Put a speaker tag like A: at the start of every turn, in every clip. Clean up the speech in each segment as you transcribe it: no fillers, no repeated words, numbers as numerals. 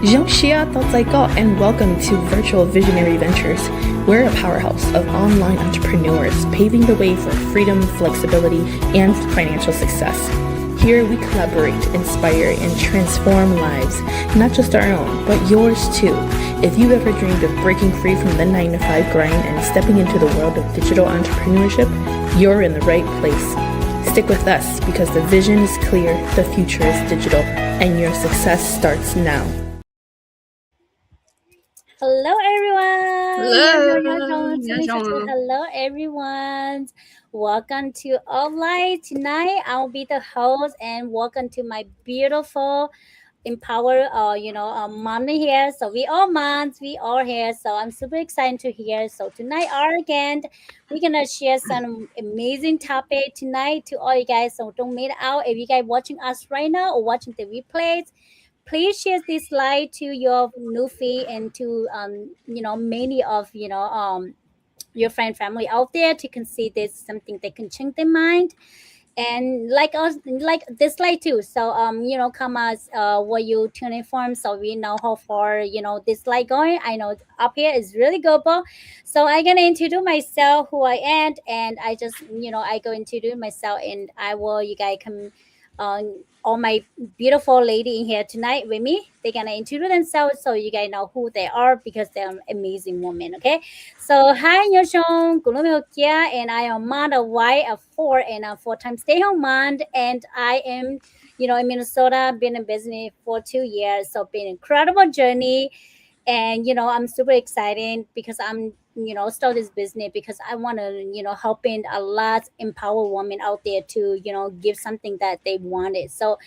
A: Jean-Shia Totsaiko, and welcome to Virtual Visionary Ventures. We're a powerhouse of online entrepreneurs, paving the way for freedom, flexibility, and financial success. Here we collaborate, inspire, and transform lives, not just our own, but yours too. If you've ever dreamed of breaking free from the 9-to-5 grind and stepping into the world of digital entrepreneurship, you're in the right place. Stick with us because the vision is clear, the future is digital, and your success starts now.
B: Hello, everyone.
C: Hello.
B: Hello, everyone. Welcome to Offline. Tonight, I'll be the host, and welcome to my beautiful empower mom here. So we all moms, we all here. So I'm super excited to hear. So tonight, our again, we're gonna share some amazing topic tonight to all you guys. So don't miss out. If you guys watching us right now or watching the replays, please share this live to your new feed and to many of your friend family out there to can see this something they can change their mind and like us like this light too. So come as what you tuning from, so we know how far this light going. I know up here is really good, so I gonna introduce myself who I am, and I just I go introduce myself, and I will you guys come all my beautiful lady in here tonight with me. They're gonna introduce themselves so you guys know who they are because they're amazing women. Okay, so hi Yoshong, Gulumihokia, and I am mother wife of four and a full-time stay-home mom, and I am in Minnesota, been in business for 2 years, so been incredible journey, and I'm super excited because I'm start this business because I want to helping a lot empower women out there to give something that they wanted, so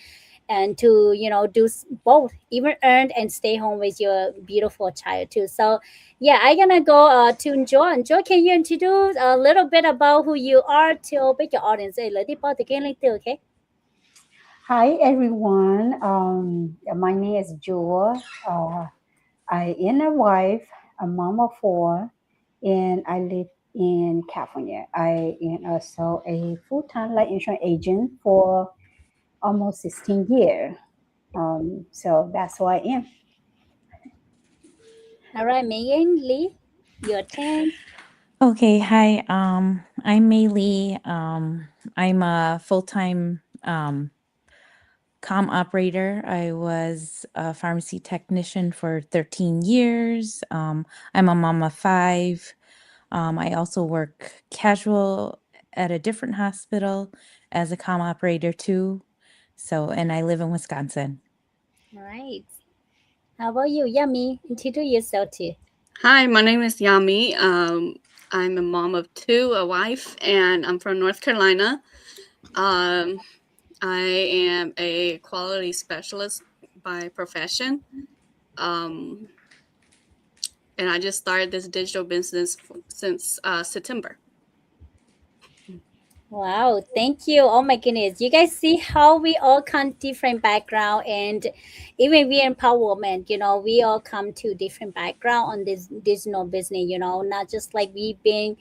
B: and to do both, even earn and stay home with your beautiful child too. So yeah, I'm gonna go to Joy. Joy, can you introduce a little bit about who you are to open your audience a little bit again, okay?
C: Hi, everyone. My name is Jewel. I am a wife, a mom of four, and I live in California. I am also a full-time life insurance agent for almost 16 years. So that's who I am.
B: All right, Megan Lee, your turn.
D: Okay, hi. I'm Mei Lee. I'm a full-time comm operator. I was a pharmacy technician for 13 years. I'm a mom of five. I also work casual at a different hospital as a comm operator too. So, and I live in Wisconsin.
B: All right. How about you, Yummy? Introduce yourself too.
E: Hi, my name is Yami. I'm a mom of two, a wife, and I'm from North Carolina. I am a quality specialist by profession. And I just started this digital business since September.
B: Wow, thank you. Oh my goodness. You guys see how we all come different background, and even we empowerment, we all come to different background on this digital business, not just like we being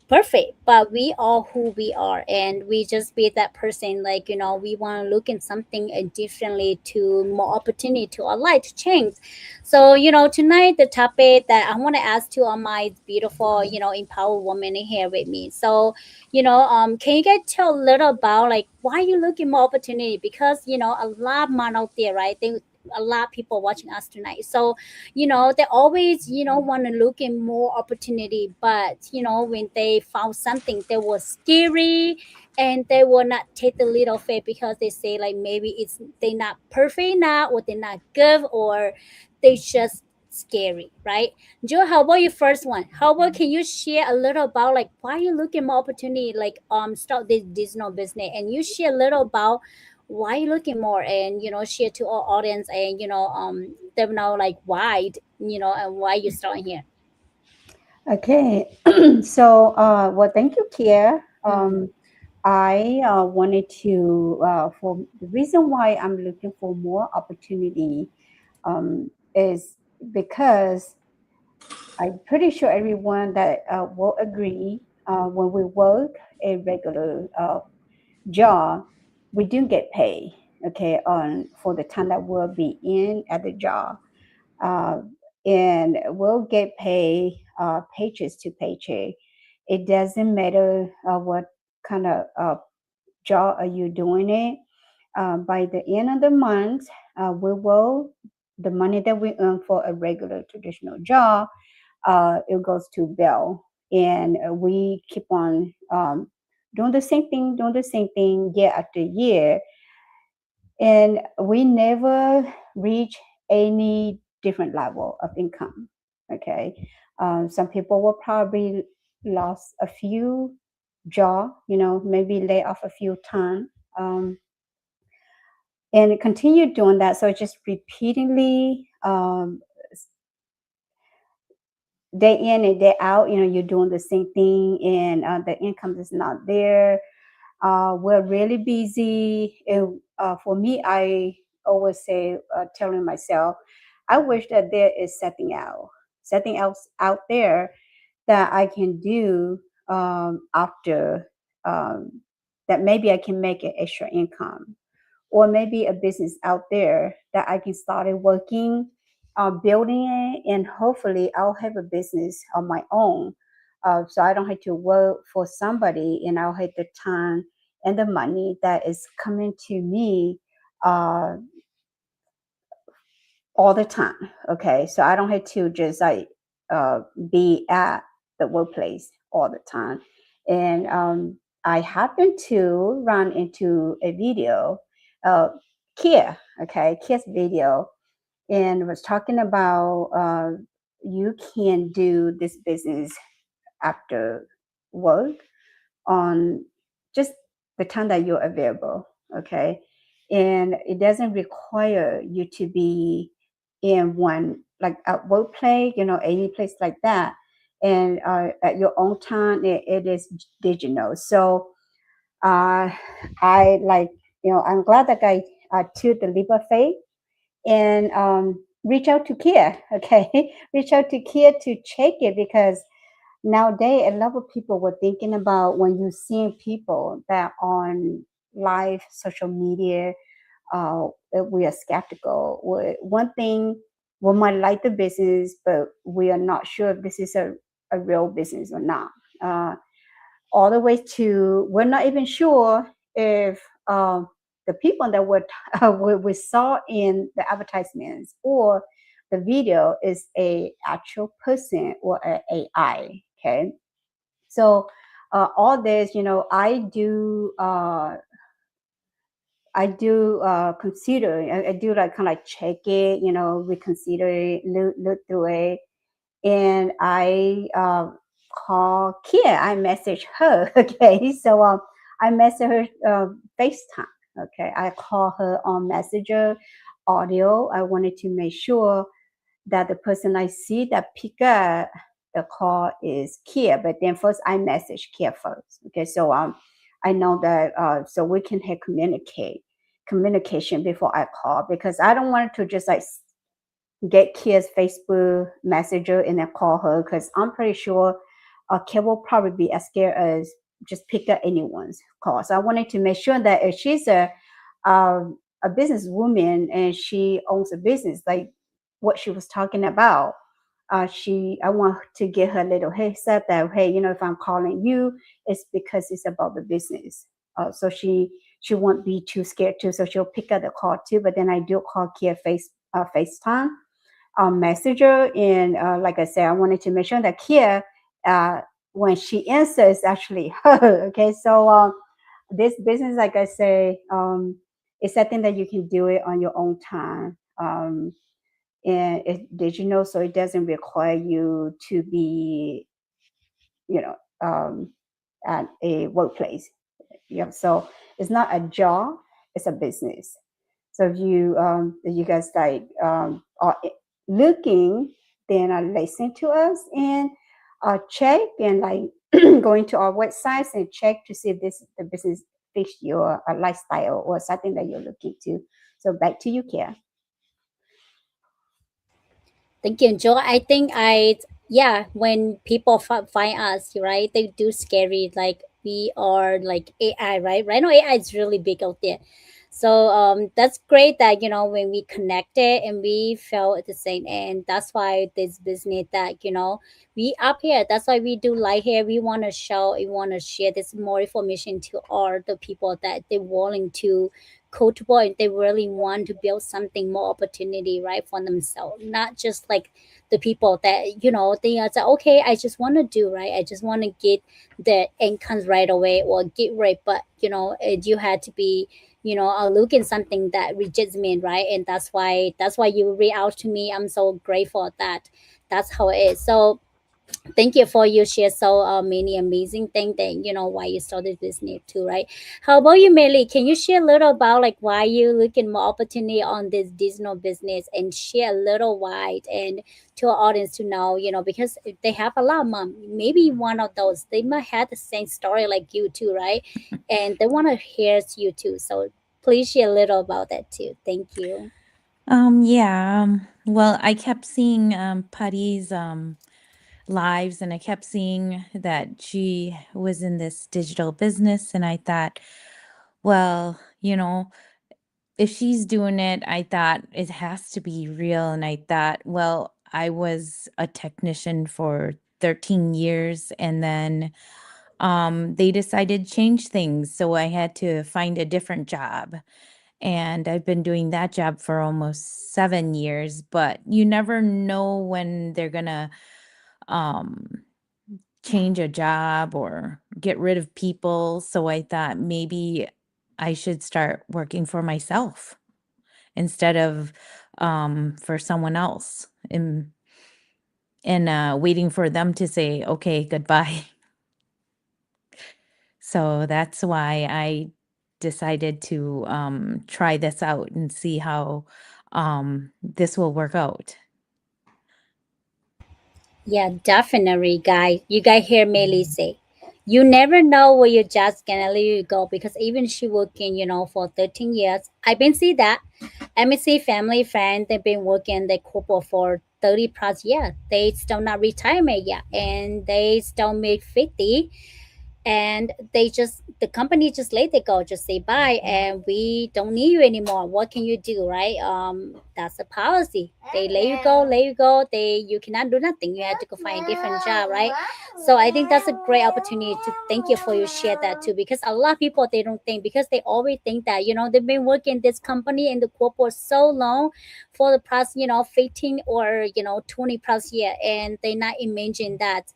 B: perfect, but we are who we are, and we just be that person, like we want to look in something differently to more opportunity to our life to change. So tonight the topic that I want to ask to all my beautiful empowered women in here with me. So can you guys tell a little about like why you looking more opportunity, because a lot of men out there, right? A lot of people watching us tonight, so they always want to look in more opportunity, but when they found something that was scary, and they will not take the lead of it because they say like maybe it's they not perfect now, or they're not good, or they just scary, right? Joe, how about your first one? How about can you share a little about like why you looking more opportunity, like start this digital business, and you share a little about why you looking more, and share to our audience, and them know like why and why you starting here.
C: Okay. So, well, thank you, Kia. I wanted to, for the reason why I'm looking for more opportunity is because I'm pretty sure everyone that will agree when we work a regular job, we do get paid, okay, on for the time that we'll be in at the job. uh, and we'll get paid paychecks to paycheck. It doesn't matter what kind of job are you doing it. By the end of the month, we will the money that we earn for a regular traditional job, it goes to bill, and we keep on doing the same thing year after year, and we never reach any different level of income. Okay, some people will probably lost a few job, maybe lay off a few ton, um, and continue doing that. So just repeatedly, day in and day out, you're doing the same thing, and the income is not there. We're really busy. And for me, I always say, telling myself, I wish that there is something else out there that I can do after, um, that maybe I can make an extra income, or maybe a business out there that I can start it working, building it, and hopefully I'll have a business on my own. So I don't have to work for somebody, and I'll have the time and the money that is coming to me uh, all the time. Okay, so I don't have to just like uh, be at the workplace all the time. And I happened to run into a video, uh, Kia, okay, Kia's video, and was talking about you can do this business after work on just the time that you're available. Okay, and it doesn't require you to be in one, like at workplace, any place like that, and at your own time. It is digital. So I like, I'm glad that I took the leap of faith and reach out to Kia. Okay, reach out to Kia to check it, because nowadays a lot of people were thinking about, when you seeing people that on live social media, we are skeptical. One thing, we might like the business, but we are not sure if this is a real business or not. Uh, all the way to, we're not even sure if the people that we saw in the advertisements or the video is a actual person or a AI. Okay, so all this, I do consider. I do like kind of like check it, reconsider it, look through it, and I call Kia. I message her. Okay, so I message her FaceTime. Okay, I call her on Messenger audio. I wanted to make sure that the person I see that pick up the call is Kia, but then first I message Kia first. Okay, so I know that so we can have communication before I call, because I don't want to just like get Kia's Facebook Messenger and then call her, because I'm pretty sure Kia will probably be as scared as just pick up anyone's call. So I wanted to make sure that if she's a businesswoman and she owns a business, like what she was talking about, I want to get her a little heads up that, hey, if I'm calling you, it's because it's about the business. So she won't be too scared too. So she'll pick up the call too. But then I do call Kia FaceTime Messenger, and like I said, I wanted to make sure that Kia, when she answers, actually her. Okay, so this business, like I say, it's something that you can do it on your own time. And it's digital, so it doesn't require you to be, you know, um, at a workplace. So it's not a job; it's a business. So if you guys like are looking, then listen to us and check, and like going to our websites and check to see if the business fits your lifestyle or something that you're looking to. So back to you, Kia.
B: Thank you, Joe. I think yeah, when people find us, right, they do scary, like we are like AI, right? Right now, AI is really big out there. So that's great that when we connected and we felt the same, and that's why this business that we up here. That's why we do light here. We want to show, we want to share this more information to all the people that they're willing to coachable and they really want to build something more opportunity right for themselves, not just like the people that they are say, okay, I just want to do right, I just want to get the incomes right away or get right, but you had to be looking something that rejects me, right? And that's why you reach out to me. I'm so grateful that that's how it is. So thank you for you share so many amazing things that why you started business too, right? How about you, Melly? Can you share a little about like why you looking more opportunity on this digital business and share a little wide and to our audience to know, because they have a lot of mom, maybe one of those they might have the same story like you too, right? And they want to hear you too. So please share a little about that too. Thank you.
D: Yeah. Well, I kept seeing Patty's lives, and I kept seeing that she was in this digital business, and I thought, well, if she's doing it, I thought it has to be real. And I thought, well, I was a technician for 13 years, and then they decided to change things. So I had to find a different job. And I've been doing that job for almost 7 years, but you never know when they're gonna um change a job or get rid of people. So I thought maybe I should start working for myself instead of for someone else, and waiting for them to say okay, goodbye. So that's why I decided to try this out and see how this will work out.
B: Yeah, definitely, guys. You guys hear Melly say, you never know where you're just gonna let you go because even she working, for 13 years. I've been see that. MSC family friend, they've been working the couple for 30 plus years. They still not retirement yet and they still make 50, and the company just let it go, just say bye, and we don't need you anymore. What can you do, right? That's the policy. They let you go, you cannot do nothing, you have to go find a different job, right? So I think that's a great opportunity to thank you for you share that too, because a lot of people they don't think, because they always think that they've been working this company in the corporate so long for the past 15 or 20 plus year, and they not imagine that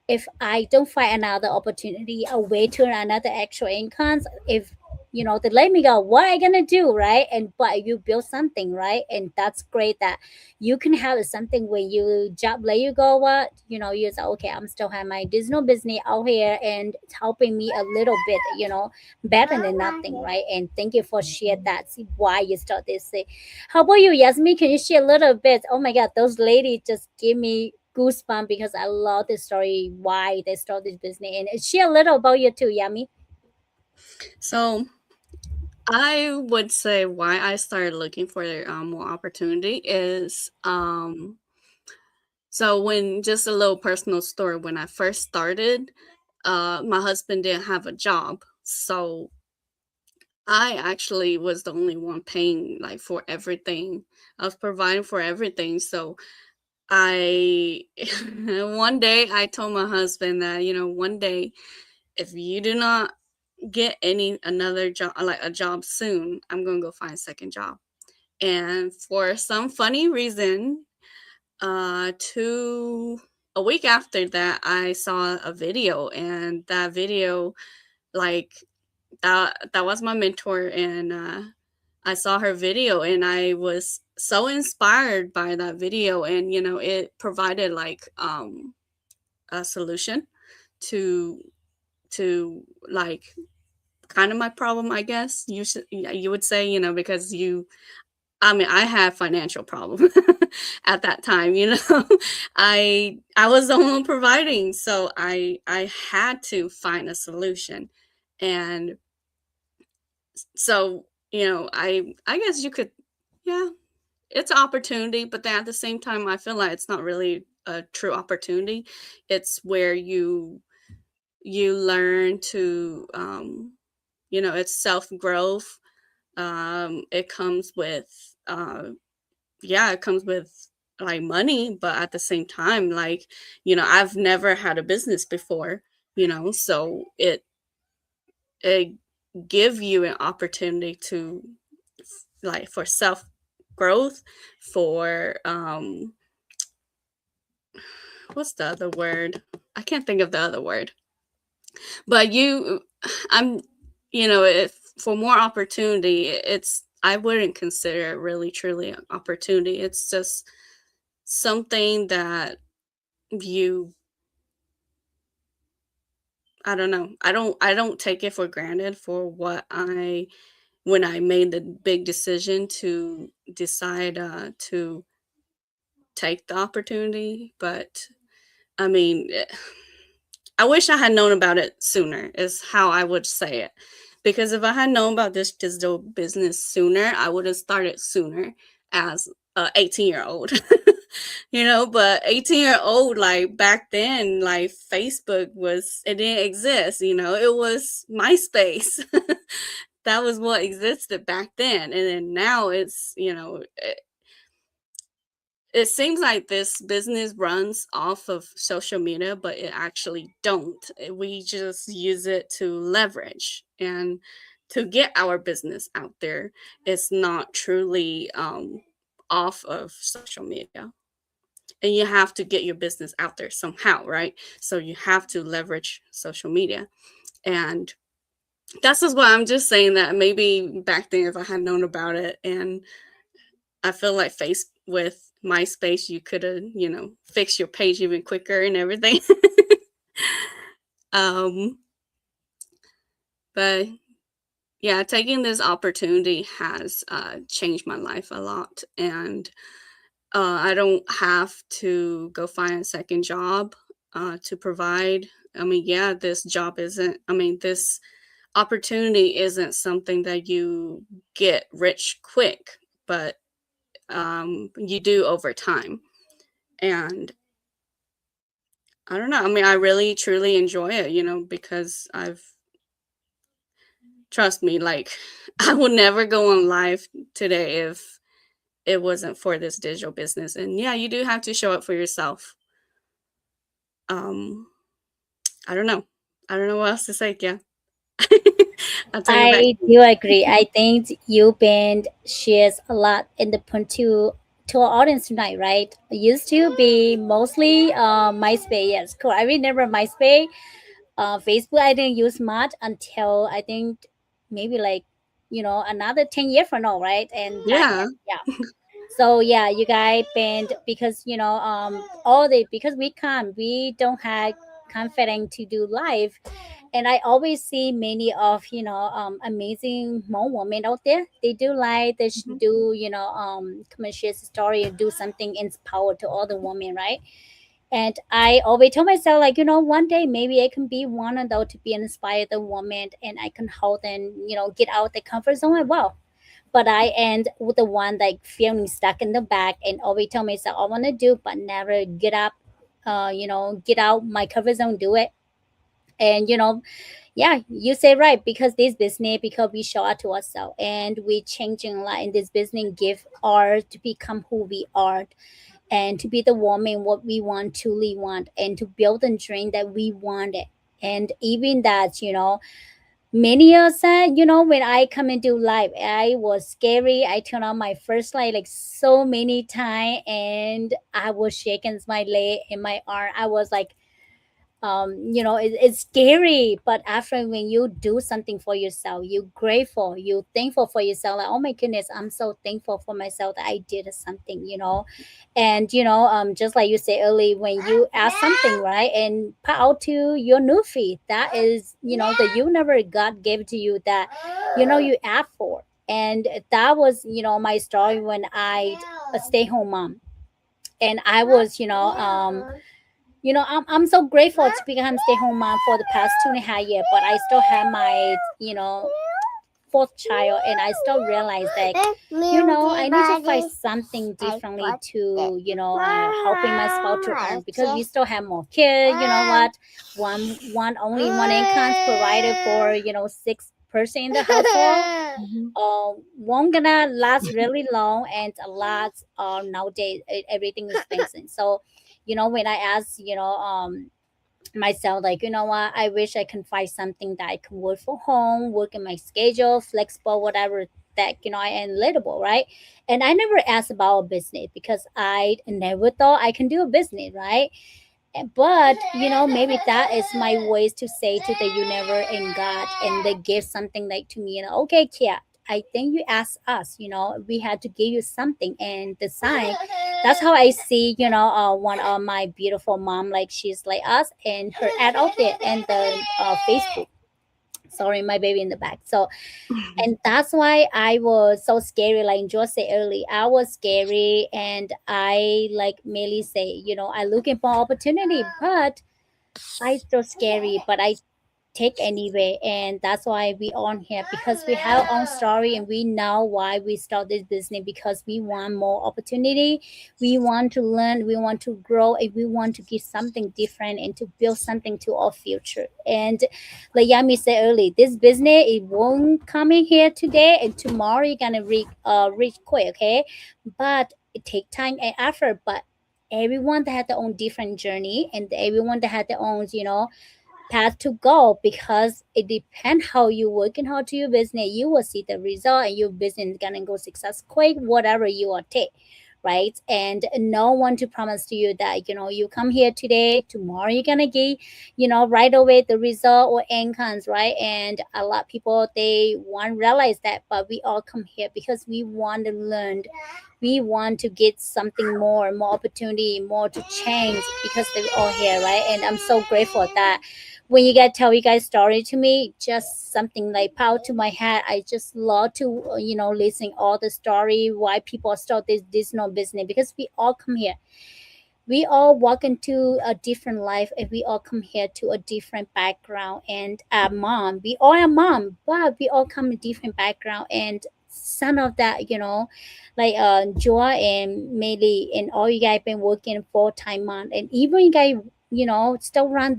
B: if I don't find another opportunity, a way to another extra income, if they let me go, what I gonna do, right? And but you build something, right? And that's great that you can have something where you job let you go. What you say, okay, I'm still have my digital business out here and it's helping me a little bit, better than nothing, right? And thank you for share that. See why you start this. How about you, Yasmin? Can you share a little bit? Oh my God, those ladies just give me goosebumps because I love the story why they started this business. And share a little about you too, Yami.
E: So I would say why I started looking for more opportunity is so when just a little personal story. When I first started, my husband didn't have a job, so I actually was the only one paying like for everything. I was providing for everything. So I one day I told my husband that, one day if you do not get another job, like a job soon, I'm going to go find a second job. And for some funny reason, to a week after that, I saw a video, and that video, like that was my mentor, and I saw her video, and I was so inspired by that video, and it provided like a solution to like kind of my problem, I guess you would say, because I mean, I had financial problem at that time, I was the one providing, so I had to find a solution. And so, I guess you could, yeah, it's an opportunity, but then at the same time, I feel like it's not really a true opportunity. It's where you learn to it's self growth, It comes with it comes with like money, but at the same time, like, I've never had a business before, so it give you an opportunity to like for self growth, for what's the other word? I can't think of the other word. But I'm if for more opportunity, I wouldn't consider it really truly an opportunity. It's just something that you I don't know. I don't take it for granted for what I when I made the big decision to decide to take the opportunity, but I mean, I wish I had known about it sooner, is how I would say it. Because if I had known about this digital business sooner, I would have started sooner as a 18-year-old. But 18-year-old, like back then, like Facebook it didn't exist, it was MySpace. That was what existed back then. And then now it seems like this business runs off of social media, but it actually don't. We just use it to leverage and to get our business out there. It's not truly off of social media. And you have to get your business out there somehow, right? So you have to leverage social media. And that's just why I'm just saying that maybe back then, if I had known about it, and I feel like with MySpace, you could have, fixed your page even quicker and everything. But yeah, taking this opportunity has changed my life a lot. And I don't have to go find a second job to provide. I mean, yeah, this opportunity isn't something that you get rich quick, but you do over time. And I don't know. I mean, I really truly enjoy it, because trust me, like, I would never go on live today if it wasn't for this digital business. And yeah, you do have to show up for yourself. I don't know. I don't know what else to say. Yeah. I'll take it back.
B: I do agree. I think you been shares a lot in the point to our audience tonight, right? It used to be mostly MySpace. Yes, cool. I remember MySpace. Facebook, I didn't use much until I think maybe like another 10 years from now, right? And back
E: Yeah.
B: then, yeah. So yeah, you guys been because because we don't have confidence to do live, and I always see many of amazing mom women out there. They do like they should do come and share the story and do something inspire to all the women, right? And I always tell myself, like, one day maybe I can be one of those to be inspired the woman, and I can help them, get out the comfort zone as well. But I end with the one like feeling stuck in the back and always tell myself I want to do, but never get up, get out my comfort zone, do it. And yeah, you say right, because this business, because we show up to ourselves and we changing life in this business, give art to become who we are, and to be the woman what we want truly want, and to build a dream that we wanted. And even that, many years said, when I come into life, I was scary. I turned on my first light like so many times, and I was shaking my leg and my arm. I was like, it's scary, but after when you do something for yourself, you grateful, you thankful for yourself, like, oh my goodness, I'm so thankful for myself that I did something, and just like you say early, when you ask something, right, and put out to your new feed, that is the universe, God gave to you, that you asked for. And that was my story when I a stay-home mom, and I was I'm so grateful to become stay-home mom for the past 2.5 years, but I still have my, fourth child, and I still realize that, I need to find something differently to, helping my spouse to earn, because we still have more kids, what? Only one income provided for, 6 person in the household
D: Mhm.
B: won't gonna last really long, and a lot nowadays everything is expensive. So when I ask myself, like, what, I wish I can find something that I can work from home, work in my schedule, flexible, whatever, that I am relatable, right? And I never asked about a business because I never thought I can do a business, right? But maybe that is my ways to say to the universe and God, and they give something like to me, okay, Kia, I think you asked us, we had to give you something, and the sign. That's how I see, one of my beautiful mom, like she's like us, and her ad out there, and the Facebook. Sorry, my baby in the back. So, and that's why I was so scary, like Joe said early, I was scary, and I, like Melly say, I looking for opportunity, but I so scary, but I take anyway. And that's why we on here, because we have our own story, and we know why we start this business, because we want more opportunity, we want to learn, we want to grow, and we want to give something different and to build something to our future. And like Yami said early, this business, it won't come in here today and tomorrow you're gonna reach quick, okay? But it take time and effort. But everyone that had their own different journey, and everyone that had their own path to go, because it depends how you work and how to your business, you will see the result, and your business gonna go success quick, whatever you are take, right? And no one to promise to you that you come here today, tomorrow you're gonna get right away the result or incomes, right? And a lot of people, they won't realize that, but we all come here because we want to learn, we want to get something more opportunity, more to change, because they're all here, right? And I'm so grateful that when you guys tell you guys story to me, just something like power to my head. I just love to listen all the story why people start this no business, because we all come here, we all walk into a different life, and we all come here to a different background. And mom, we all are mom, but we all come in different background. And some of that, like Joa and Meili, and all you guys been working full-time mom, and even you guys still run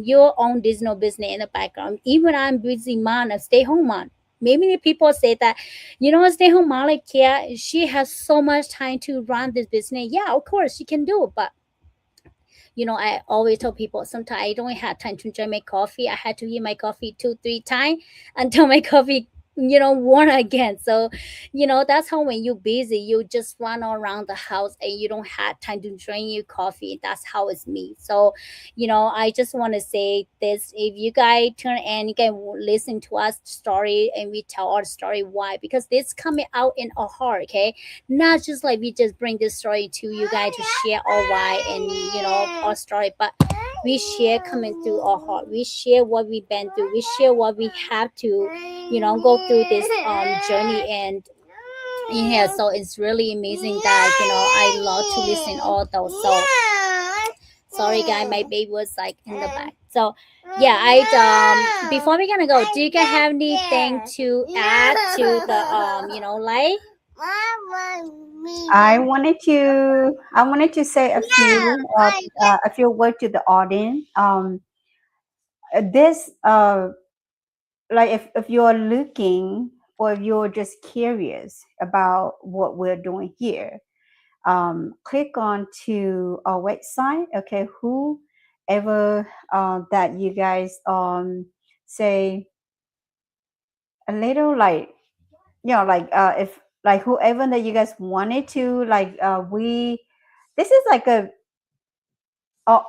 B: your own Disney business in the background. Even I'm busy mom, a stay-home mom. Maybe the people say that, stay home mom, like, yeah, she has so much time to run this business. Yeah, of course she can do it, but I always tell people, sometimes I don't have time to enjoy my coffee. I had to eat my coffee 2-3 times until my coffee warm again. So that's how, when you're busy, you just run all around the house and you don't have time to drink your coffee. That's how it's me. So I just want to say this: if you guys turn and you guys listen to us story, and we tell our story, why? Because this coming out in our heart, okay? Not just like we just bring this story to you guys to share our why and our story, but we share coming through our heart, we share what we've been through, we share what we have to go through this journey. And yeah, so it's really amazing that I love to listen all those. So sorry guys, my baby was like in the back. So yeah, I before we're gonna go, do you guys have anything to add to the like
C: I wanted to say a few words to the audience. This like if you're looking, or if you're just curious about what we're doing here, click on to our website. Okay, whoever that you guys say a little, like, like if, like, whoever that you guys wanted to, like, we this is like our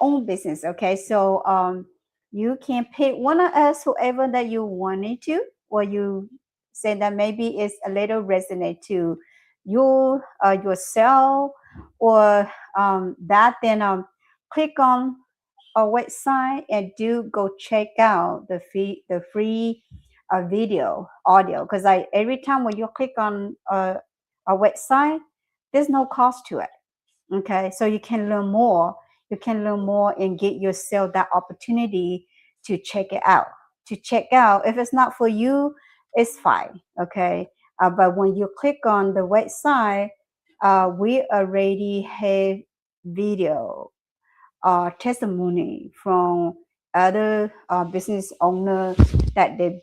C: own business. Okay, so you can pick one of us, whoever that you wanted to, or you say that maybe it's a little resonate to you, yourself, or that, then click on our website and do go check out the free video audio, because like every time when you click on our website, there's no cost to it. Okay, so you can learn more, and get yourself that opportunity to check it out, if it's not for you, it's fine. Okay, but when you click on the website, we already have video testimony from other business owner that they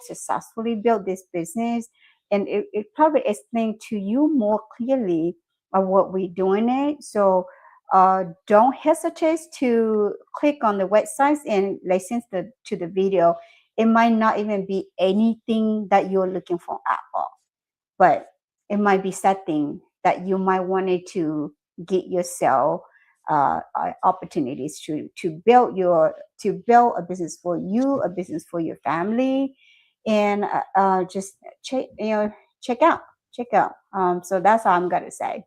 C: successfully built this business, and it probably explain to you more clearly of what we're doing it. So don't hesitate to click on the websites and listen to the video. It might not even be anything that you're looking for at all, but it might be something that you might wanted to get yourself opportunities to build a business for you, a business for your family, and just check out. So that's all I'm gonna say.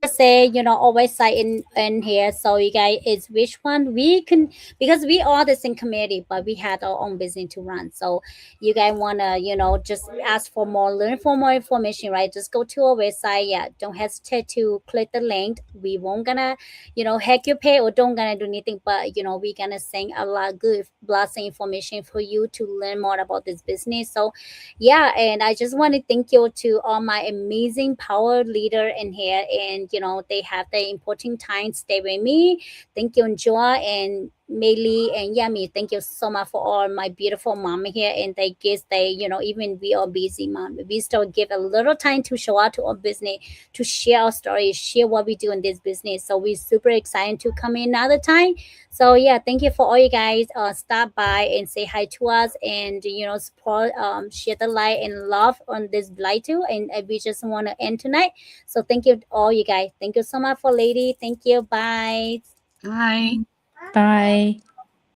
B: Say, always say in here, so you guys is which one we can, because we are the same committee but we had our own business to run. So you guys wanna, just ask for more, learn for more information, right? Just go to our website. Yeah, don't hesitate to click the link. We won't gonna, hack your pay or don't gonna do anything, but we gonna send a lot of good blessing information for you to learn more about this business. So yeah, and I just want to thank you to all my amazing power leader in here, and they have the important time stay with me. Thank you, Joa and Meili and Yami. Thank you so much for all my beautiful mom here, and they guess they, even we are busy mom, we still give a little time to show out to our business, to share our stories, share what we do in this business. So we're super excited to come in another time. So yeah, thank you for all you guys stop by and say hi to us, and support, share the light and love on this light too. And we just want to end tonight. So thank you all you guys. Thank you so much for lady. Thank you. Bye.
E: Bye.
D: Bye.